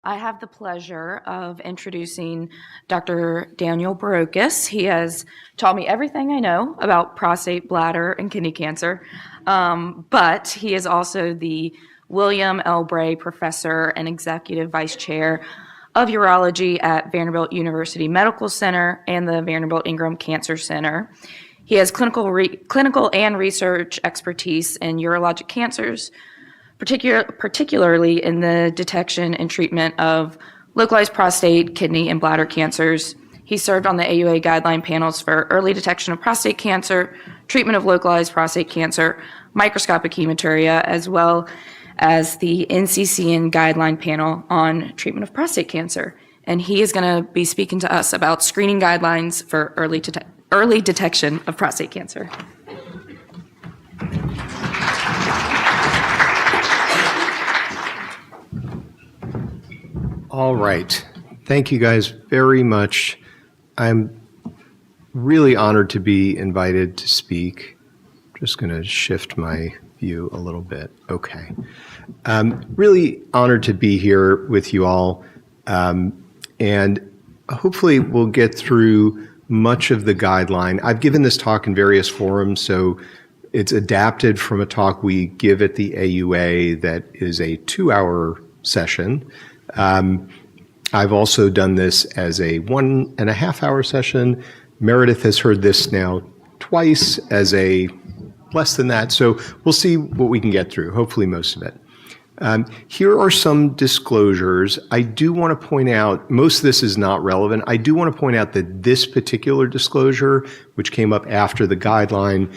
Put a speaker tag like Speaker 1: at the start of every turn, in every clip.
Speaker 1: I have the pleasure of introducing Dr. Daniel Barocas. He has taught me everything I know about prostate, bladder, and kidney cancer, but he is also the William L. Bray Professor and Executive Vice Chair of Urology at Vanderbilt University Medical Center and the Vanderbilt Ingram Cancer Center. He has clinical and research expertise in urologic cancers, particularly in the detection and treatment of localized prostate, kidney, and bladder cancers. He served on the AUA Guideline panels for early detection of prostate cancer, treatment of localized prostate cancer, microscopic hematuria, as well as the NCCN Guideline panel on treatment of prostate cancer. And he is going to be speaking to us about screening guidelines for early detection of prostate cancer.
Speaker 2: All right. Thank you guys very much. I'm really honored to be invited to speak. Just going to shift my view a little bit. Okay. Really honored to be here with you all. And hopefully we'll get through much of the guideline. I've given this talk in various forums, so it's adapted from a talk we give at the AUA that is a 2-hour session. I've also done this as a 1.5-hour session. Meredith has heard this now twice as a less than that, so we'll see what we can get through, hopefully most of it. Here are some disclosures. I do want to point out, most of this is not relevant. I do want to point out that this particular disclosure, which came up after the guideline,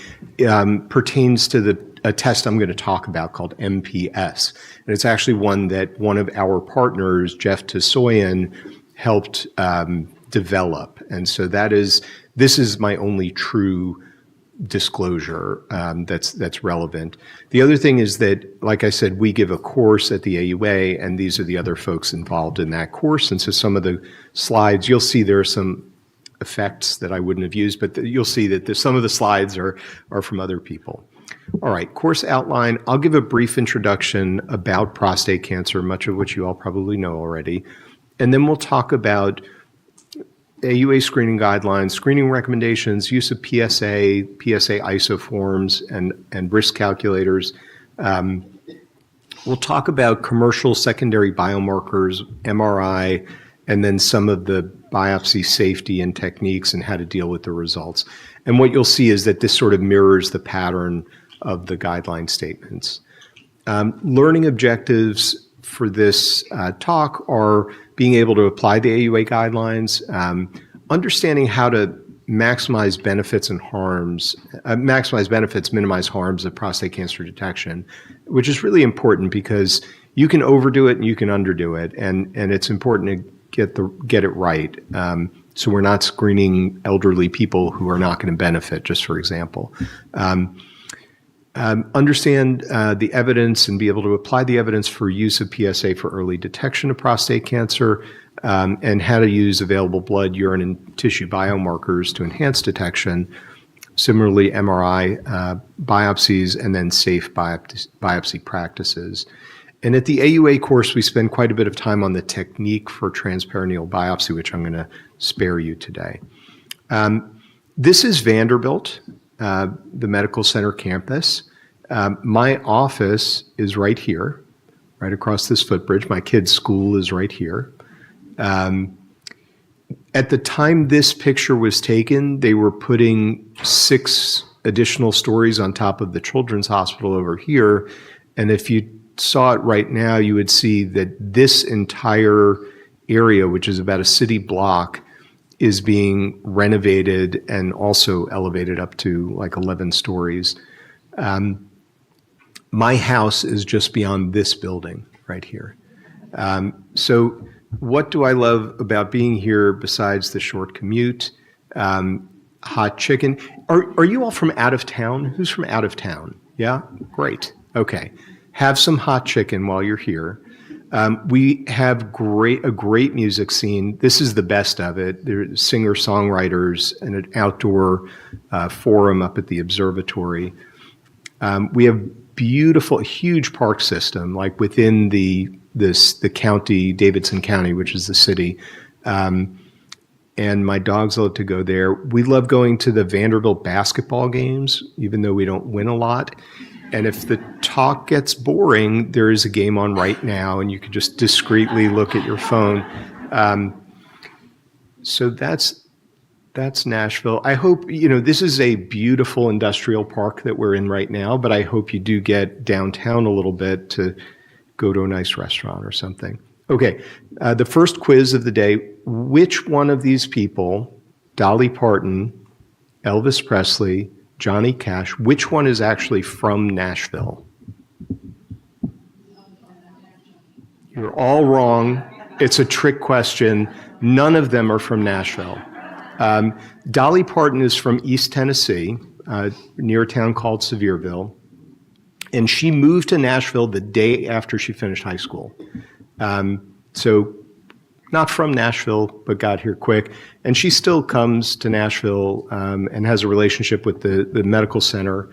Speaker 2: pertains to a test I'm going to talk about called MPS. And it's actually one that one of our partners, Jeff Tasoyan, helped develop. And so this is my only true disclosure that's relevant. The other thing is that, like I said, we give a course at the AUA, and these are the other folks involved in that course. And so some of the slides, you'll see there are some effects that I wouldn't have used, but you'll see that some of the slides are from other people. All right, course outline. I'll give a brief introduction about prostate cancer, much of which you all probably know already. And then we'll talk about AUA screening guidelines, screening recommendations, use of PSA isoforms, and risk calculators. We'll talk about commercial secondary biomarkers, MRI, and then some of the biopsy safety and techniques and how to deal with the results. And what you'll see is that this sort of mirrors the pattern of the guideline statements. Learning objectives for this talk are being able to apply the AUA guidelines, understanding how to maximize benefits and harms, minimize harms of prostate cancer detection, which is really important because you can overdo it and you can underdo it, and it's important to get it right. So we're not screening elderly people who are not going to benefit, just for example. Understand the evidence and be able to apply the evidence for use of PSA for early detection of prostate cancer, and how to use available blood, urine, and tissue biomarkers to enhance detection. Similarly, MRI, biopsies, and then safe biopsy practices. And at the AUA course, we spend quite a bit of time on the technique for transperineal biopsy, which I'm going to spare you today. This is Vanderbilt, the medical center campus. My office is right here, right across this footbridge. My kids' school is right here. At the time this picture was taken, they were putting 6 additional stories on top of the children's hospital over here. And if you saw it right now, you would see that this entire area, which is about a city block, is being renovated and also elevated up to like 11 stories. My house is just beyond this building right here. So what do I love about being here besides the short commute? Hot chicken. Are you all from out of town? Who's from out of town? Yeah? Great. Okay. Have some hot chicken while you're here. We have a great music scene. This is the best of it. There's singer-songwriters and an outdoor forum up at the observatory. We have beautiful, huge park system, like within the the county, Davidson County, which is the city. And my dogs love to go there. We love going to the Vanderbilt basketball games, even though we don't win a lot. And if the talk gets boring, there is a game on right now, and you can just discreetly look at your phone. So that's Nashville. I hope, this is a beautiful industrial park that we're in right now, but I hope you do get downtown a little bit to go to a nice restaurant or something. Okay, the first quiz of the day. Which one of these people, Dolly Parton, Elvis Presley, Johnny Cash, which one is actually from Nashville? You're all wrong. It's a trick question. None of them are from Nashville. Dolly Parton is from East Tennessee, near a town called Sevierville. And she moved to Nashville the day after she finished high school. So not from Nashville, but got here quick. And she still comes to Nashville and has a relationship with the medical center.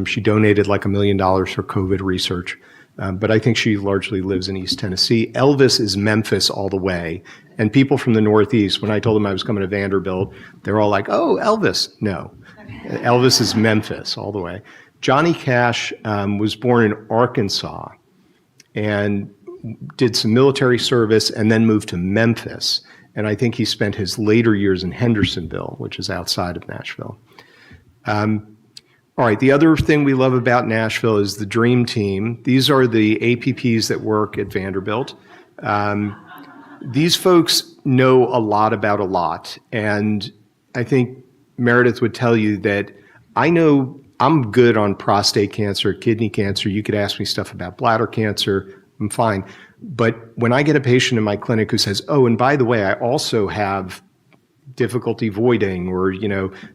Speaker 2: She donated like $1 million for COVID research. But I think she largely lives in East Tennessee. Elvis is Memphis all the way. And people from the Northeast, when I told them I was coming to Vanderbilt, they're all like, oh, Elvis. No, Elvis is Memphis all the way. Johnny Cash was born in Arkansas and did some military service and then moved to Memphis. And I think he spent his later years in Hendersonville, which is outside of Nashville. All right, the other thing we love about Nashville is the Dream Team. These are the APPs that work at Vanderbilt. These folks know a lot about a lot. And I think Meredith would tell you that I know I'm good on prostate cancer, kidney cancer. You could ask me stuff about bladder cancer. I'm fine. But when I get a patient in my clinic who says, oh, and by the way, I also have difficulty voiding or,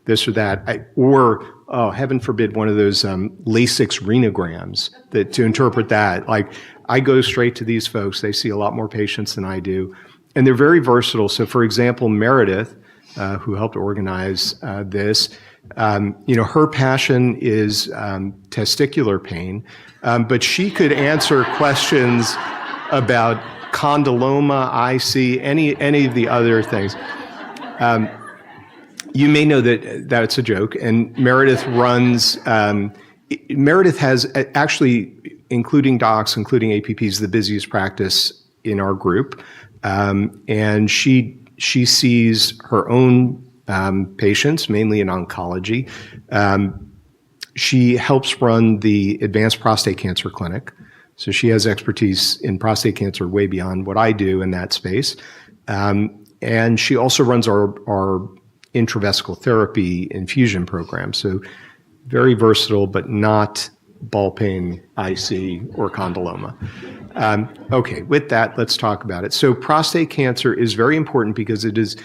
Speaker 2: this or that, or heaven forbid, one of those Lasix renograms to interpret that. Like, I go straight to these folks. They see a lot more patients than I do. And they're very versatile. So, for example, Meredith, who helped organize this, her passion is testicular pain, but she could answer questions about condyloma, IC, any of the other things. You may know that that's a joke, and Meredith runs. Meredith has actually, including docs, including APPs, the busiest practice in our group, and she sees her own patients, mainly in oncology. She helps run the Advanced Prostate Cancer Clinic. So she has expertise in prostate cancer way beyond what I do in that space. And she also runs our intravesical therapy infusion program. So very versatile, but not ball pain, IC, or condyloma. Okay, with that, let's talk about it. So prostate cancer is very important because it is,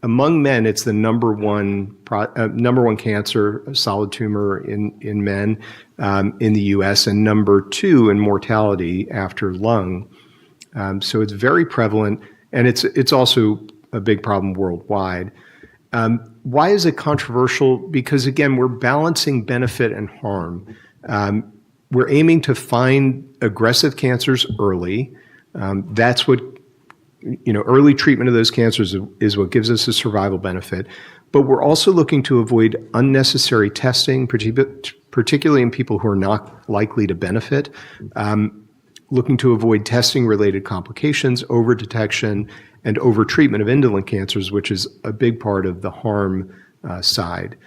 Speaker 2: among men, it's the number one cancer, solid tumor in men in the U.S. and number 2 in mortality after lung. So it's very prevalent, and it's also a big problem worldwide. Why is it controversial? Because again, we're balancing benefit and harm. We're aiming to find aggressive cancers early. That's what early treatment of those cancers is what gives us a survival benefit. But we're also looking to avoid unnecessary testing, particularly in people who are not likely to benefit. Looking to avoid testing-related complications, over-detection, and over-treatment of indolent cancers, which is a big part of the harm side.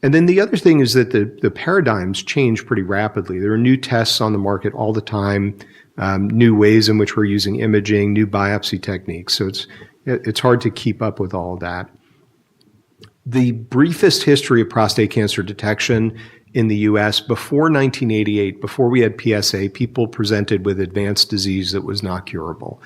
Speaker 2: And then the other thing is that the paradigms change pretty rapidly. There are new tests on the market all the time, new ways in which we're using imaging, new biopsy techniques. So it's hard to keep up with all of that. The briefest history of prostate cancer detection in the U.S. before 1988, before we had PSA, people presented with advanced disease that was not curable.